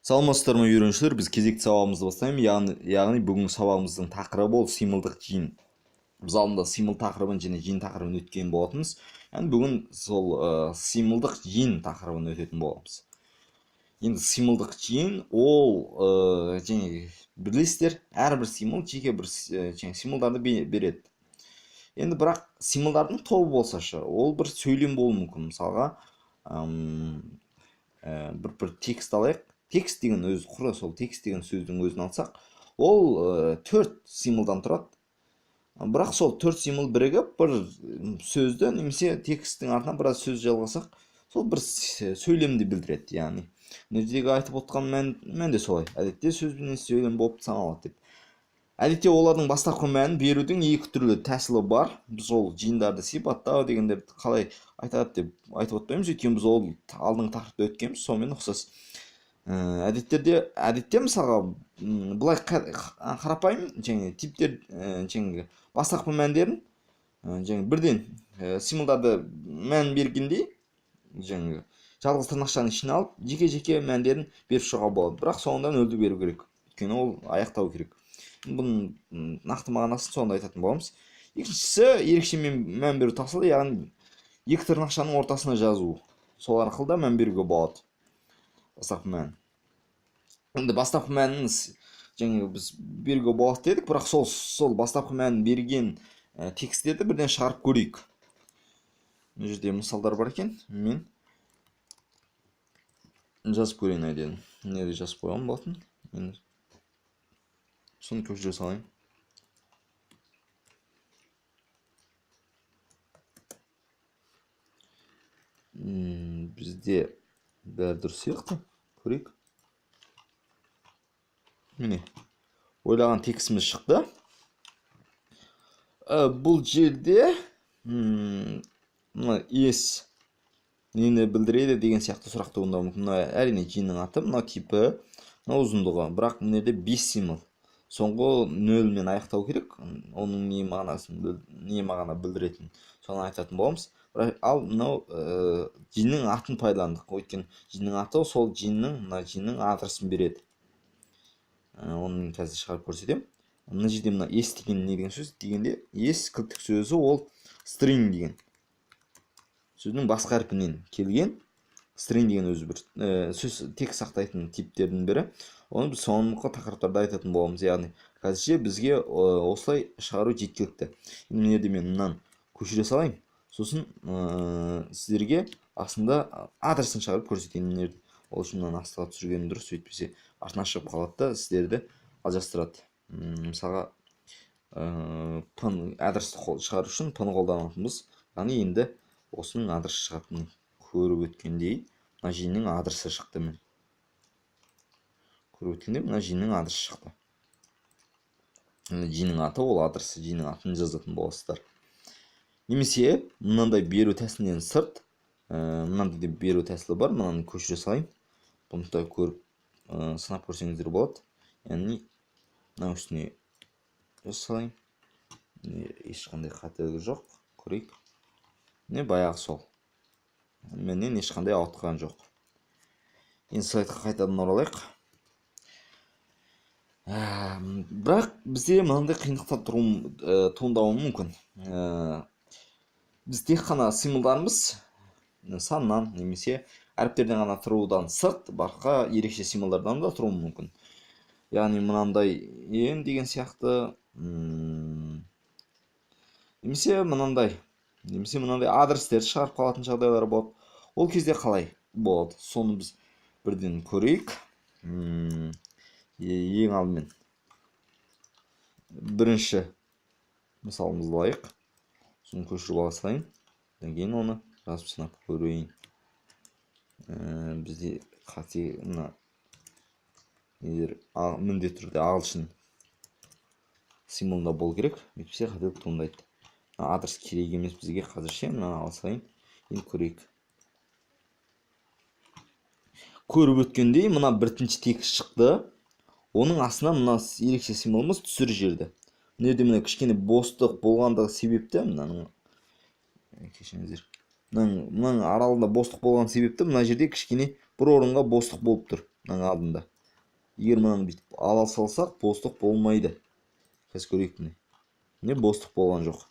Саламатсыздар ма үйренушілер, біз кезекті сабағымызды бастаймыз. Яғни бүгінгі сабағымыздың тақырыбы ол символдық жиын. Біз алдында символ тақырыбын және жиын тақырыбын өткен болатынбыз. Яғни бүгін сол символдық жиын тақырыбын өтетін боламыз. Енді символдық жиын ол және білесіздер, әрбір символ жеке бір символдарды береді. Енді бірақ символдардың тобы болсашы, ол бір сөйлем болуы мүмкін. Мысалға, бір текст алайық. Текст деген өзі құры, сол текст деген сөздің өзін алсақ, ол 4 символдан тұрады. Бірақ сол 4 символ бірігіп бір сөзді немесе тексттің артынан біраз сөз жалғасақ, сол бір сөйлемді білдіреді. Яғни мына жердегі айтып отқан мән де солай. Әдетте сөз бен сөйлем болып саналады деп. Әдетте олардың бастапқы мәнін берудің екі түрлі тәсілі бар. Біз ол жиындарды сипаттау дегендерді қалай айтады деп айтып отпаймыз, өйткені біз ол алдыңғы тақырыпта өткенбіз, сонымен ұқсас. Әдетте мысалға былай қарапайым және типтер бастапқы мәндерін бірден символдарды мән бергендей жалғыз тырнақшаның ішіне алып жеке мәндерін беріп шығуға болады. Бірақ соңында нөлді беру керек, өйткені ол аяқтау керек. Бұның нақты мағынасын сонда айтатын боламыз. Екіншісі ерекше мән беру тәсілі, яғни екі тырнақшаның ортасына жазу. Сол арқылы да мән беруге болады. Бастапқы мән. Енді бастапқы мәнін біз беруге болады дедік, бірақ сол бастапқы мәнін берген тексттерді бірден шығарып көрейік. Мына жерде мысалдар бар екен, мен жазып көрейін айден. Неде жазып қойған болатын. Мен соны көшіре салайын. Бізде бәрі дұрыс сияқты, көрейік. Міне, ойлаған текстіміз шықты. Бұл жерде ес нені білдіреді деген сияқты сұрақ туындауы мүмкін. Әрине жиынның аты, мына типі, мына ұзындығы. Бірақ мына жерде 5 символ. Соңғы нөлмен аяқтау керек. Оның не мағына білдіретін, соны айтатын боламыз. Ал мынау жиынның атын пайдаландық. Өйткені жиынның аты сол жиынның адресін береді. Оны қазір шығарып көрсетем. Мына жерде мына ес деген не деген сөз дегенде, ес кілттік сөзі ол string деген сөздің басқа әрпінен келген. String деген өзі бір сөз текст сақтайтын типтердің бірі. Оны біз соңғы тақырыптарда айтатын боламыз. Яғни қазірше бізге осылай шығару жеткілікті. Енді мына жерде мен мынаны көшіре салайын. Сосын сіздерге астында адресін шығарып көрсетейін. Мына жерде ол үшін мынаны астыға түсіргенім дұрыс, өйтпесе артына шығып қалады да сіздерді ажырастырады. Мысалға адресті шығару үшін p-ны қолданатынбыз. Яғни енді осының адресі шығатынын көріп өткендей, мына жиынның адресі шықты. Мен көріп өткенде мына жиынның адресі шықты. Жиынның аты ол адресі, жиынның атын жазатын боласыздар. Немесе мынандай беру тәсілінен сырт мынандай да беру тәсілі бар. Мынаны көшіре салайын. Бұны да көріп сынап көрсеңіздер болады. Яғни мына үстіне жасалайын. Ешқандай қателігі жоқ. Көрейік. Не баяғы сол. Менен ешқандай ауытқан жоқ. Енді слайдқа қайтадан оралайық. Бірақ бізде мынандай қиындықтар туындауы мүмкін. Біз тек қана символдарымыз саннан немесе әріптерден ғана тұрудан сырт, басқа ерекше символдардан да тұруы мүмкін. Яғни мынандай ен деген сияқты, немесе мынандай адрестерді шығарып қалатын жағдайлар болады. Ол кезде қалай болады? Соны біз бірден көрейік. Ең алдымен бірінші мысалымызды алайық. Соны көшіріп ала салайын. Кейін оны жазып сынап көрейін. Бізде қате міндетті түрде ағылшын символында болу керек. Өйтпесе қателік туындайды. Адрес керек емес бізге қазірше. Мынаны ала салайын. Енді көрейік. Көріп өткендей мына бірінші текст шықты. Оның астына мына ерекше символымыз түсір жерді. Мына жерде мына кішкене бостық болғандығы себепті, мынаның аралығында бостық болған себепті мына жерде кішкене бір орынға бостық болып тұр. мынаның алдында. Егер мынаны бүйтіп ала салсақ, бостық болмайды. Қазір көрейік міне. Міне бостық болған жоқ.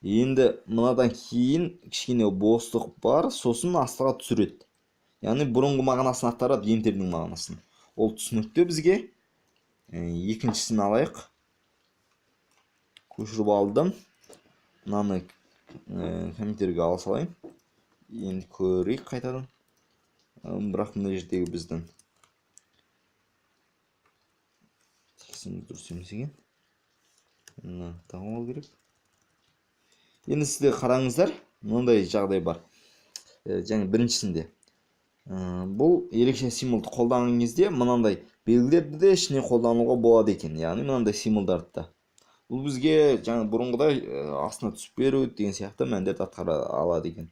Енді мынадан кейін кішкене бостық бар, сосын астыға түсіреді. Яғни бұрынғы мағынасын ақтарады, ентердің мағынасын. Ол түсінікті бізге. Екіншісін алайық. Көшіріп алдым. Мынаны компьютерге ала салайын. Енді көрейік қайтадан. Бірақ мына жердегі біздің текстіміз дұрыс емес екен. Мына тағып алу керек. Енді сіздер қараңыздар, мынандай жағдай бар. Және біріншісінде бұл ерекше символды қолданған кезде мынандай белгілерді де ішіне қолдануға болады екен. Яғни мынандай символдарды да. Бұл бізге жаңа бұрынғыдай астына түсіп беру деген сияқты мәндерді атқара алады екен.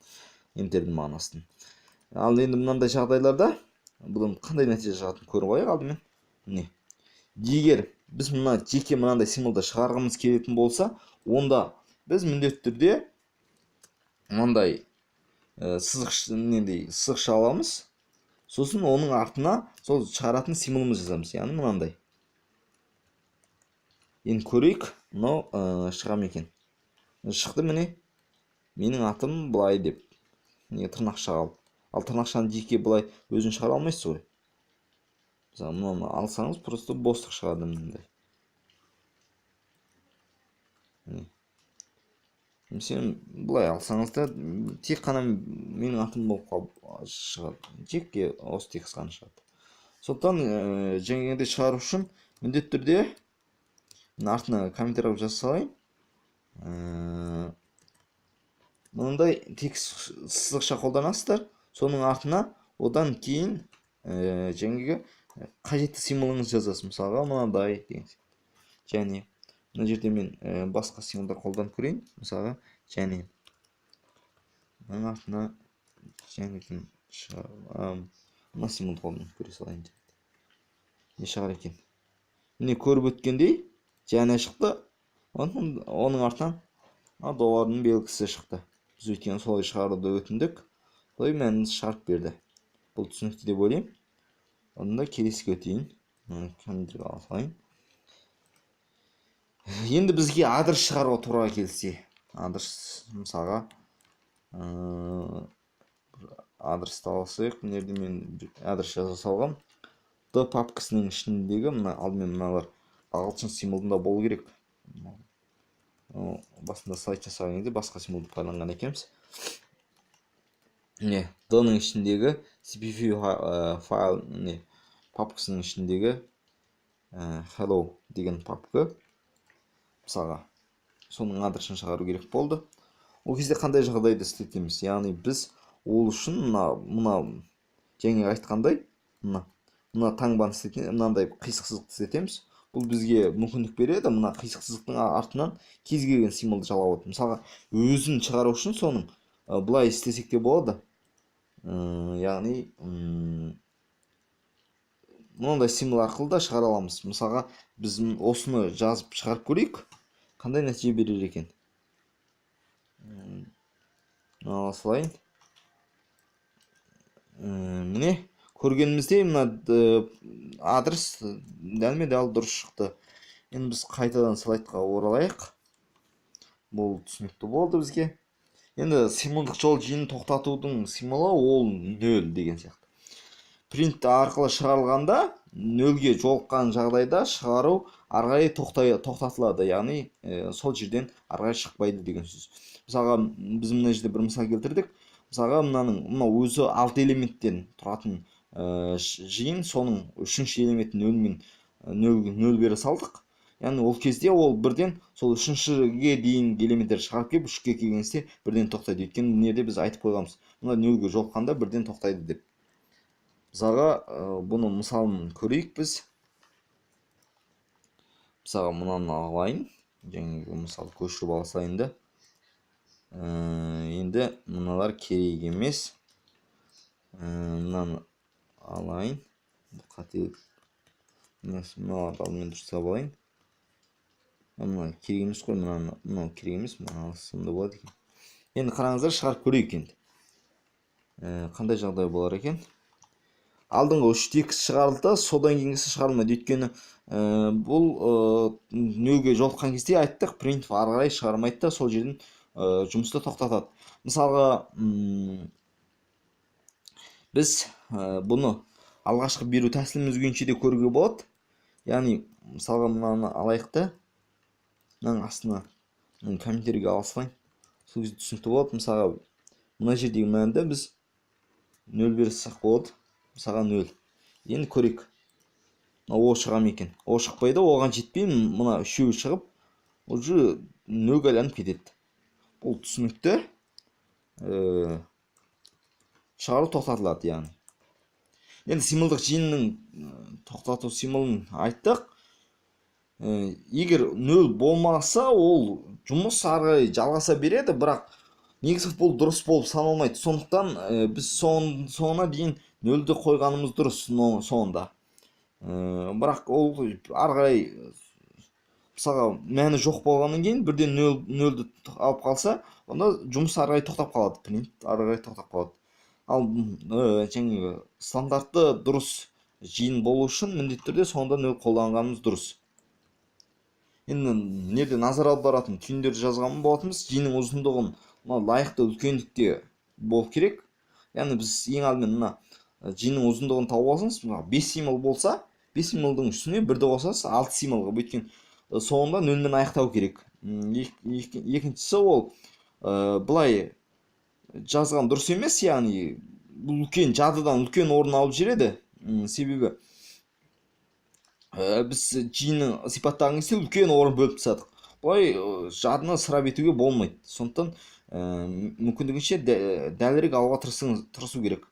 Ентердің мағынасын. Ал енді мынандай жағдайларда бұдан қандай нәтиже шығатынын көріп алайық алдымен. Міне. Егер біз жеке мынандай символды шығарғымыз келетін болса, онда біз міндетті түрде мынандай сызықша аламыз. Сосын оның артына сол шығаратын символымыз жазамыз. Яғни мынандай. Енді көрейік, мынау шыға ма екен. Шықты міне. Менің атым былай деп. Не тырнақша алып. Ал тырнақшаны жеке былай өзін шығара алмайсыз ғой. Мысалы, мынаны алсаңыз, просто бостық шығады мынандай. Сен былай алсаңыз да тек қана менің атым болып шығады. Жеке осы текст қана шығады. Сондықтан жаңағыдай шығару үшін міндетті түрде артына комментарий жаза салайын. Мынандай текст сызықша қолданасыздар. Соның артына одан кейін жаңағы қажетті символыңыз жазасыз. Мысалға мынандай деген сияқты. Және мына жерде мен басқа символдар қолданып көрейін. Мысалға және мына артына жәнедің мына символды қолданып көре салайын. Не шығар екен? Міне көріп өткендей және шықты. Оның артынан доллардың белгісі шықты. Біз өйткені солай шығаруды өтіндік. Солай мәніміз шығарып берді. Бұл түсінікті деп ойлаймын. Онда келесіге өтейін. Компьютерге ала салайын. Енді бізге адрес шығаруға тура келсе. Адрес мысалға адресті алсақ, мына жерде мен адрес жаза салғам. D папкасының ішіндегі алдымен мыналар ағылшын символында болу керек. Басында сайт жасаған кезде басқа символды пайдаланған екенбіз. Не, D-ның ішіндегі cpp файл папкасының ішіндегі hello деген папка. Мысалға, соның адресін шығару керек болды. Ол кезде қандай жағдайды істетеміз? Яғни біз ол үшін мына жаңа айтқандай, мына таңбаны істетеміз, мынандай қисық сызықты істетеміз. Бұл бізге мүмкіндік береді, мына қисық сызықтың артынан кез келген символды жалап алып. Мысалға, өзін шығару үшін соның былай істесек те болады. Яғни мынандай символ арқылы да шығара аламыз. Мысалға, біз осыны жазып шығарып көрейік. Қандай нәтиже берер екен? Ала салайын. Міне, көргенімізде мына адрес дәлме-дәл дұрыс шықты. Енді біз қайтадан слайдқа оралайық. Бұл түсінікті болды бізге. Енді символдық жол жиынын тоқтатудың символы ол 0 деген сияқты. Принт арқылы шығарылғанда 0-ге жолыққан жағдайда шығару арғай тоқтатылады. Яғни сол жерден арғай шықпайды деген сөз. Мысалға, біз мына жерде бір мысал келтірдік. Мысалға, мына өзі 6 элементтен тұратын жиын, соның 3-ші элементін 0 бере салдық. Яғни ол кезде ол бірден сол 3-шіге дейін элементтер шығарып келіп, 3-ке келгенде бірден тоқтайды. Өйткені мынерде біз айтып қойғанбыз. Мына 0-ге жолыққанда бірден тоқтайды деп. Мысалға, бұны мысалын көрейік біз. Мысалға, мынаны алайын. Жаңағы мысал көшіріп алсайын да. Енді мыналар керек емес. Мынаны алайын. Қателік. Мыналарды алдымен дұрыстап алайын. Мына керек емес қой, мынау керек емес, мына алсам да болады екен. Енді қараңыздар, шығарып көрейік енді. Қандай жағдай болар екен? алдыңғы 3-2 шығарылды да содан кейінгісі шығарылмайды. Өйткені бұл нөлге жолыққан кезде айттық, принтов ары қарай шығармайды да сол жерден жұмысты тоқтатады. Мысалға біз бұны алғашқы беру тәсіліміз күйінше де көруге болады. Яғни мысалға мынаны алайық та, мынаның астына комменттерге алсаң, сол кезде түсінікті болады. Мысалға мына жердегі мәнді біз 0 берсек болады. Мысалға 0. Енді көрейік. О шыға ма екен? О шықпайды, оған жетпей мына үшеуі шығып, уже 0-ге айланып кетеді. Бұл түсінікті. Шығару тоқтатылады яғни. Енді символдық жиынның тоқтату символын айттық. Егер 0 болмаса, ол жұмыс ары қарай жалғаса береді, бірақ негізі бұл дұрыс болып саналмайды. Сондықтан біз соңына дейін 0-ді қойғанымыз дұрыс соңында. Бірақ ол ары қарай мысалға мәні жоқ болғаннан кейін бірден 0-ді алып қалса, онда жұмыс ары қарай тоқтап қалады, принт ары қарай тоқтап қалады. Ал жаңағы стандартты дұрыс жиын болу үшін міндетті түрде соңында 0 қолданғанымыз дұрыс. Енді нерде назар аударатын түйіндерді жазған болатынбыз. Жиынның ұзындығын лайықты үлкендікте болу керек. Яғни біз ең алдымен мына жиынның ұзындығын тауып алсаңыз, 5 символ болса, 5 символдың үстіне 1-ді қосасыз, 6 символға. Өйткені соңында 0-мен аяқтау керек. Екіншісі ол былай жазған дұрыс емес, яғни үлкен жадыдан үлкен орын алып жүреді. Себебі біз жиынның сипаттаған кезде үлкен орын бөліп тастадық. Бұлай жадыны ысырап етуге болмайды. Сондықтан мүмкіндігінше дәлірек алуға тырысу керек.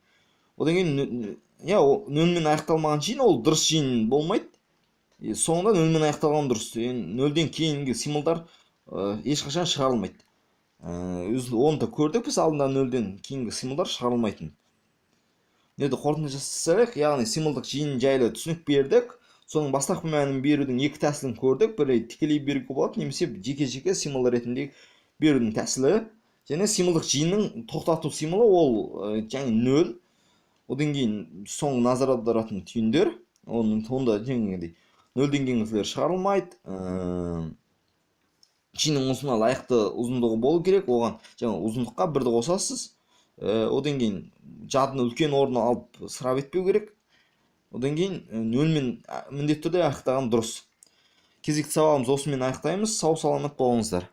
Одан кейін 0-мен аяқталмаған жиын ол дұрыс жиын болмайды. Соңында 0-мен аяқталған дұрыс. 0-ден кейінгі символдар ешқашан шығарылмайды. Оны да көрдік, біз алдында 0-ден кейінгі символдар шығарылмайтын. Енді қорытынды жасасақ, яғни символдық жиын жайлы түсінік бердік. Соның бастапқы мәнін берудің екі тәсілін көрдік. Бірі тікелей беруге болады, немесе жеке-жеке символ ретінде берудің тәсілі. Және символдық жиынның тоқтату символы ол жаңа 0. Одан кейін соңғы назар аударатын түйіндер. Онда жаңағыдай 0-ден кейінгілер шығарылмайды. Жиынның ұзына лайықты ұзындығы болу керек. Оған жаңа ұзындыққа 1-ді қосасыз. Одан кейін жадыны үлкен орын алып ысырап етпеу керек. Одан кейін 0-мен міндетті түрде аяқтаған дұрыс. Кезекті сабағымыз осымен аяқтаймыз. Сау саламат болыңыздар.